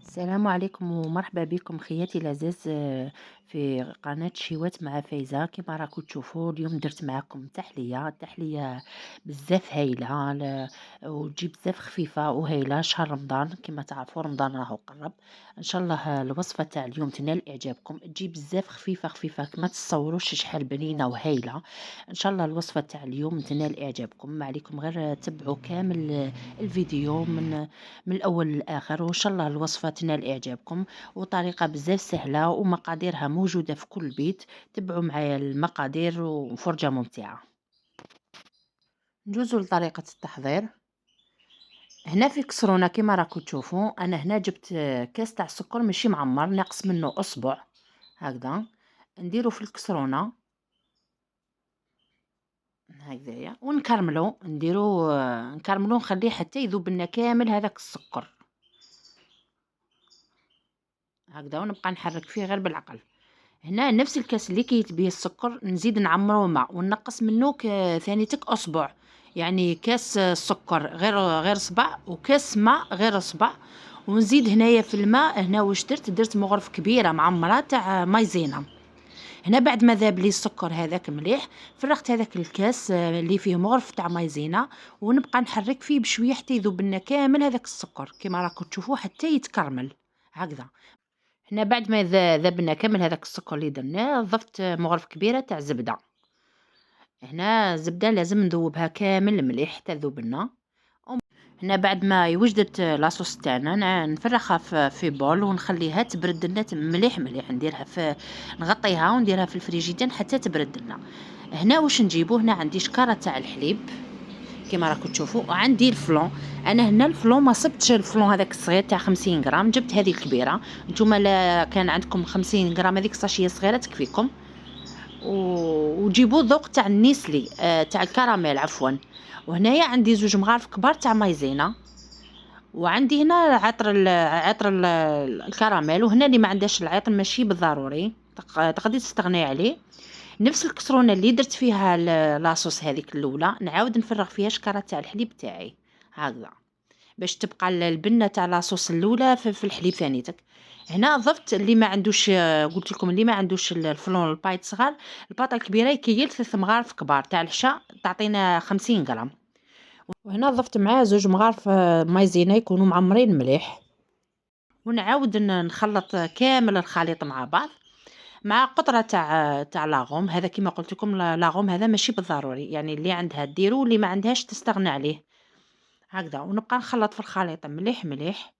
السلام عليكم ومرحبا بكم خياتي العزاز في قناة شيوات مع فايزة. كما راكم تشوفوا اليوم درت معكم تحلية بزاف هايلة وتجي بزاف خفيفة وهايلة. شهر رمضان كما تعرفوا رمضان راهو قرب. ان شاء الله الوصفة تاع اليوم تنال اعجابكم، تجي بزاف خفيفة كما تتصوروش شحال بنينة وهايلة. ان شاء الله الوصفة تاع اليوم تنال اعجابكم، ما عليكم غير تبعوا كامل الفيديو من الأول للآخر، وإن شاء الله الوصفة تنال إعجابكم. وطريقة بزاف سهلة ومقاديرها موجودة في كل بيت. تبعوا معايا المقادير وفرجة ممتعة. نجوزوا لطريقة التحضير. هنا في كسرونة كما راكم تشوفوا، أنا هنا جبت كاس تاع السكر ماشي معمر، ناقص منه أصبع هكذا. نديرو في الكسرونة هكذايا ونكرملو، نكرملو نخليه حتى يذوب لنا كامل هذاك السكر هكذا، ونبقى نحرك فيه غير بالعقل. هنا نفس الكاس اللي كيت بيه السكر نزيد نعمره ماء ونقص منه ثانيتك اصبع، يعني كاس سكر غير صبع، وكاس ماء غير صبع. ونزيد هنايا في الماء، هنا واش درت مغرف كبيره معمره تاع مايزينا. هنا بعد ما ذاب لي السكر هذاك مليح، فرغت هذاك الكاس اللي فيه مغرف تاع مايزينا، ونبقى نحرك فيه بشويه حتى يذوب لنا كامل هذاك السكر كما راكم تشوفوا حتى يتكرمل هكذا. هنا بعد ما ذبنا كامل هذاك السكر اللي درناه، ضفت مغرف كبيره تاع زبده. هنا الزبده لازم نذوبها كامل مليح حتى تذوب لنا. هنا بعد ما وجدت لاصوص تاعنا نفرخها في بول ونخليها تبرد لنا مليح نديرها نغطيها ونديرها في الفريجيدان حتى تبرد لنا. هنا واش نجيبو، هنا عندي شكاره تاع الحليب كما راكم تشوفوا، وعندي الفلون. انا هنا الفلون ما صبتش الفلون هذاك الصغير تاع 50 غرام، جبت هذه الكبيره. نتوما لا كان عندكم 50 غرام هذيك ساشيه صغيره تكفيكم. وجيبوا ذوق تاع النيسلي تاع الكراميل عفوا. وهنايا عندي زوج مغارف كبار تاع مايزينا، وعندي هنا عطر الكراميل. وهنا اللي ما عندهاش العطر ماشي بالضروري، تقدري تستغني عليه. نفس الكسرونه اللي درت فيها لاصوص هذيك الاولى نعاود نفرغ فيها شكاره تاع الحليب تاعي هكذا، باش تبقى البنه تاع لاصوص الاولى في الحليب ثانيتك. هنا ضفت اللي ما عندوش، قلت لكم اللي ما عندوش الفلون البايت صغار، الباطه الكبيره يكيل 3 مغارف كبار تاع العشاء تعطينا 50 غرام. وهنا ضفت معاه زوج مغارف مايزينا يكونوا معمرين مليح. ونعاود نخلط كامل الخليط مع بعض مع قطره تاع لاغوم. هذا كما قلت لكم لاغوم هذا ماشي بالضروري، يعني اللي عندها ديرو، اللي ما عندهاش تستغنى عليه هكذا. ونبقى نخلط في الخليط مليح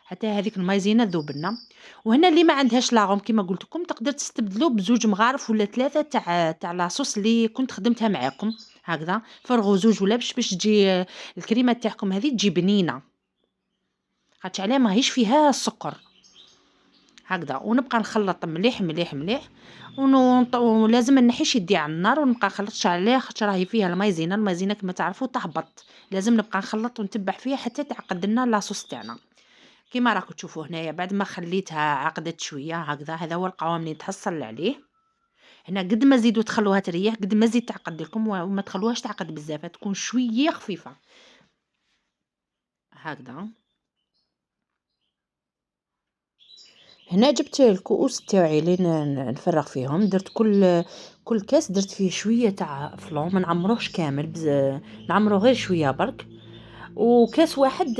حتى هذيك المايزينا تذوب لنا. وهنا اللي ما عندهاش لاغوم كما قلت لكم تقدر تستبدلوا بزوج مغارف ولا 3 تاع لاصوص اللي كنت خدمتها معاكم هكذا. فرغوا زوج ولا باش تجي الكريمه تاعكم هذه تجي بنينه، خاطش علاه ماهيش فيها السكر هكذا. ونبقى نخلط مليح. ولازم نحيش يدي على النار ونبقى نخلطش عليه، خاطر راهي فيها المايزينا كما تعرفوا تهبط. لازم نبقى نخلط ونتبع فيها حتى تعقد لنا لاصوص تاعنا كما راكم تشوفوا. هنايا بعد ما خليتها عقدت شويه هكذا، هذا هو القوام اللي نتحصل عليه. هنا قد ما زيدوا تخلوها تريح قد ما زيد تعقد لكم، وما تخلوهاش تعقد بزاف، تكون شويه خفيفه هكذا. هنا جبت الكؤوس تاعي اللي نفرغ فيهم، درت كل كاس درت فيه شويه تاع فلون، ما نعمروهش كامل نعمروه غير شويه برك. وكاس واحد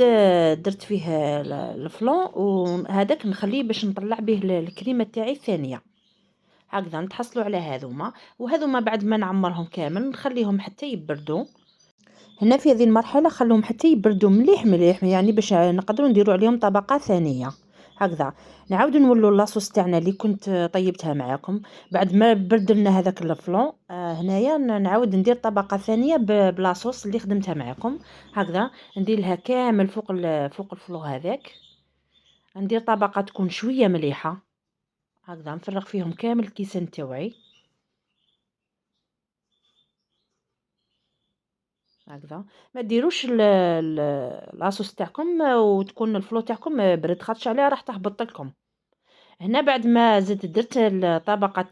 درت فيه الفلون، وهذاك نخليه باش نطلع به الكريمه تاعي الثانيه هكذا. نتحصلوا على وهذوما بعد ما نعمرهم كامل نخليهم حتى يبردوا. هنا في هذه المرحله خلوهم حتى يبردوا مليح، يعني باش نقدروا نديروا عليهم طبقه ثانيه هكذا. نعاود نولوا لاصوص تاعنا اللي كنت طيبتها معاكم بعد ما برد لنا هذاك الفلون. هنايا نعاود ندير طبقه ثانيه بلاصوص اللي خدمتها معاكم هكذا. ندير لها كامل فوق الفلون هذاك، ندير طبقه تكون شويه مليحه هكذا. نفرغ فيهم كامل الكيسان تاوعي هكذا. ما ديروش لاصوص تاعكم وتكون الفلو تاعكم برد، خاطش عليها راح تهبط لكم. هنا بعد ما زدت درت الطبقه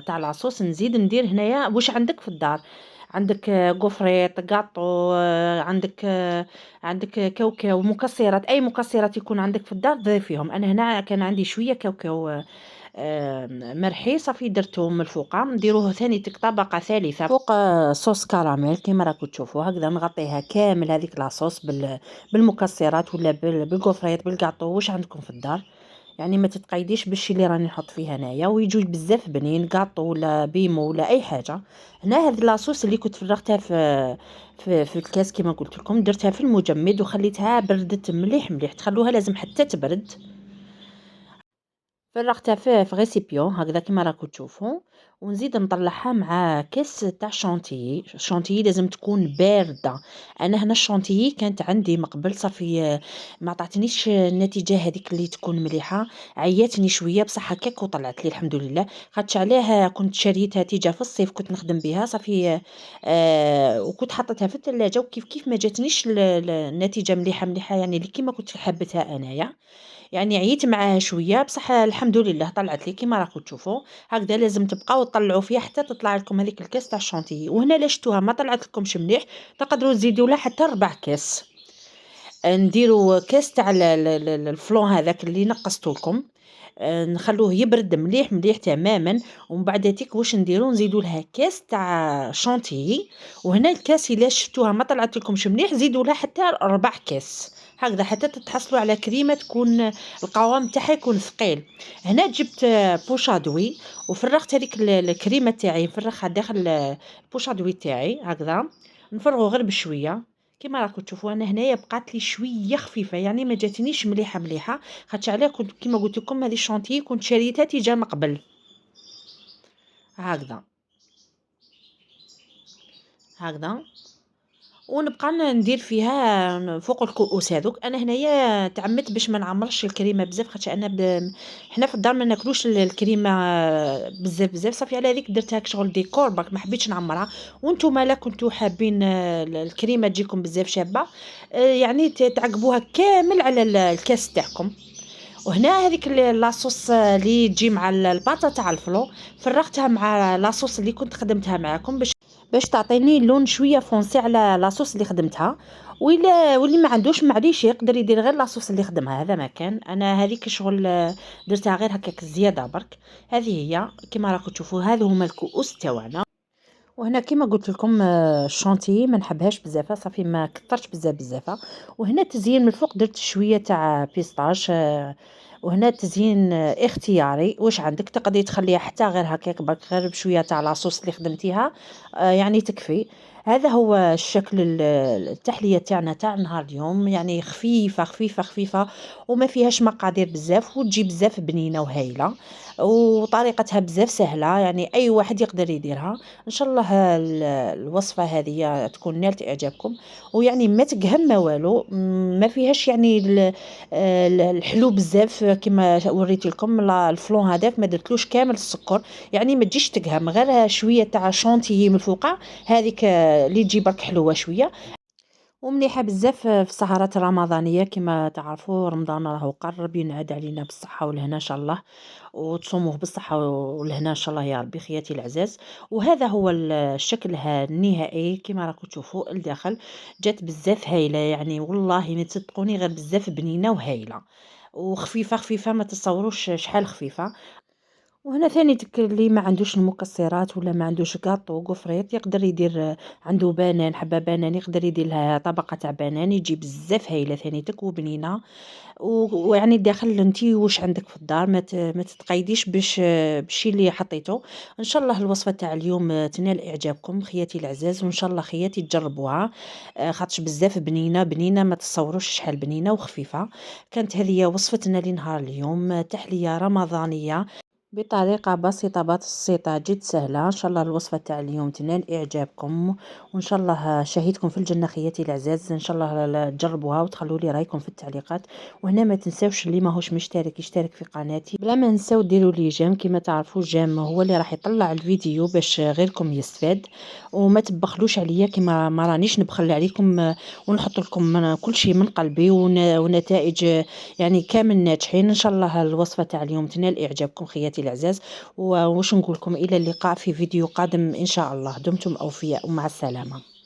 تاع لاصوص، نزيد ندير هنايا واش عندك في الدار. عندك غوفريط، كاطو، عندك كاوكاو، مكسرات، أي مكسرات يكون عندك في الدار ضيفيهم. أنا هنا كان عندي شوية كاوكاو مرحي، صافي درتهم من الفوقة، نديروه ثانيتك طبقة ثالثة فوق صوص كراميل كيما راكم تشوفوا هكذا. نغطيها كامل هذيك لاصوص بالمكسرات ولا بالكوفريط بالكاطو واش عندكم في الدار. يعني ما تتقيديش بالشي اللي راني نحط فيه هنايا، ويجوا بزاف بنين كاطو ولا بيمو ولا اي حاجه. هنا هذه لاصوص اللي كنت فرغتها في الكاس كيما قلت لكم، درتها في المجمد وخليتها بردت مليح مليح، تخلوها لازم حتى تبرد. فرغتها في غيسيبيون هكذا كيما راكم تشوفوا، ونزيد نطلعها مع كاس تاع شونتيي. الشونتيي لازم تكون بارده. انا هنا الشونتيي كانت عندي مقبل صافي، ما عطاتنيش النتيجه هذيك اللي تكون مليحه، عياتني شويه بصح هكاك وطلعت لي الحمد لله. خاطش عليها كنت شريتها تيجا في الصيف كنت نخدم بها صافي، وكنت حطيتها في الثلاجه، وكيف كيف ما جاتنيش النتيجه مليحه مليحه يعني اللي كيما كنت حبتها انايا. يعني عييت معاها شويه بصح الحمد لله طلعت لي كيما راكم تشوفوا. هكذا لازم تبقاو تطلعوا فيها حتى تطلع لكم هذيك الكاس تاع الشونتيي. وهنا لا شفتوها ما طلعت لكمش مليح، تقدروا تزيدوا لها حتى 4 كاس. نديروا كاس تاع الفلون هذاك اللي نقصتو لكم، نخلوه يبرد مليح مليح تماما. ومن بعد تيك واش نديرو نزيدوا لها كاس تاع شونتيي. وهنا الكاس الا شفتوها ما طلعت لكمش مليح زيدوا لها حتى 4 كاس هكذا حتى تتحصلوا على كريمه تكون القوام تاعها يكون ثقيل. هنا جبت بوشادوي وفرغت هذيك الكريمه تاعي نفرغها داخل البوشادوي تاعي هكذا، نفرغه غير بشويه كيما راكم تشوفوا. انا هنايا بقات لي شويه خفيفه يعني ما جاتنيش مليحه مليحه، خاطش علاه كنت كيما قلت لكم هذه الشونتيي كنت شريتها تيجا من قبل هكذا هكذا. ونبقى ندير فيها فوق الكؤوس هذوك. انا هنايا تعمدت باش ما نعمرش الكريمه بزاف، خاطش انا حنا في الدار ما ناكلوش الكريمه بزاف بزاف، صافي على هذيك درتها كشغل ديكور برك ما حبيتش نعمرها. وانتم لا كنتو حابين الكريمه تجيكم بزاف شابه، يعني تعقبوها كامل على الكاس تاعكم. وهنا هذيك لاصوص اللي تجي مع الباطا تاع الفلو فرغتها مع لاصوص اللي كنت خدمتها معاكم باش تعطيني لون شويه فونسي على لاصوص اللي خدمتها. واللي ما عندوش معليش يقدر يدير غير لاصوص اللي خدمها هذا ما كان. انا هذيك شغل درتها غير هكاك زياده برك. هذه هي كما راكم تشوفوا هذو هما الكؤوس تاعنا. وهنا كيما قلت لكم الشونتيي ما نحبهاش بزاف صافي ما كثرتش بزاف بزاف. وهنا تزيين من الفوق درت شويه تاع بيستاش، وهنا تزيين اختياري واش عندك، تقدري تخليها حتى غير هكاك برك غير بشويه تاع لاصوص اللي خدمتيها، يعني تكفي. هذا هو الشكل التحليه تاعنا تاع نهار اليوم، يعني خفيفه خفيفه خفيفه وما فيهاش مقادير بزاف وتجي بزاف بنينه وهايله. وطريقتها بزاف سهله يعني اي واحد يقدر يديرها. ان شاء الله الوصفه هذه تكون نالت اعجابكم، ويعني ما تقهم ما والو، ما فيهاش يعني الحلو بزاف كما وريت لكم. الفلون هذاك ما درتلوش كامل السكر يعني ما تجيش تقهم، غير شويه تاع شونتيي من الفوق هذيك اللي تجي برك حلوه شويه ومليحه بزاف في السهرات الرمضانيه. كما تعرفوا رمضان راهو قرب ينعاد علينا بالصحه والهنا ان شاء الله، وتصوموه بالصحه والهنا ان شاء الله يا ربي خياتي العزاز. وهذا هو الشكل النهائي كما راكم تشوفوا الداخل، جات بزاف هايله يعني والله ما تصدقوني غير بزاف بنينه وهايله وخفيفه خفيفه ما تصوروش شحال خفيفه. وهنا ثاني اللي ما عندوش المكسرات ولا ما عندوش كاطو غوفريت يقدر يدير، عنده بنان حبه بنان يقدر يدير لها طبقه تاع بنان يجي بزاف هايله ثانيتك وبنينه. ويعني داخل انتي واش عندك في الدار ما تتقيديش بالشي اللي حطيته. ان شاء الله الوصفه تاع اليوم تنال اعجابكم خياتي العزاز، وان شاء الله خياتي تجربوها، خاطش بزاف بنينه بنينه ما تصوروش شحال بنينه وخفيفه. كانت هذه وصفتنا لنهار اليوم، تحليه رمضانيه بطريقة بسيطة بسيطة جد سهلة. إن شاء الله الوصفة تاع اليوم تنال إعجابكم، وإن شاء الله شهيتكم في الجنة خياتي العزاز. إن شاء الله تجربوها وتخلوا لي رايكم في التعليقات. وهنا ما تنساوش اللي ماهوش مشترك يشترك في قناتي، بلا ما نساو ديروا لي جيم. كما تعرفوا الجيم هو اللي راح يطلع الفيديو باش غيركم يستفاد، وما تبخلوش عليا كما ما رانيش نبخل عليكم، ونحط لكم كل شيء من قلبي ونتائج يعني كامل ناجحين. إن شاء الله الوصفة تاع اليوم تنال إعجابكم خياتي خواتي العزاز، وواش نقول لكم إلى اللقاء في فيديو قادم إن شاء الله. دمتم أوفياء ومع السلامة.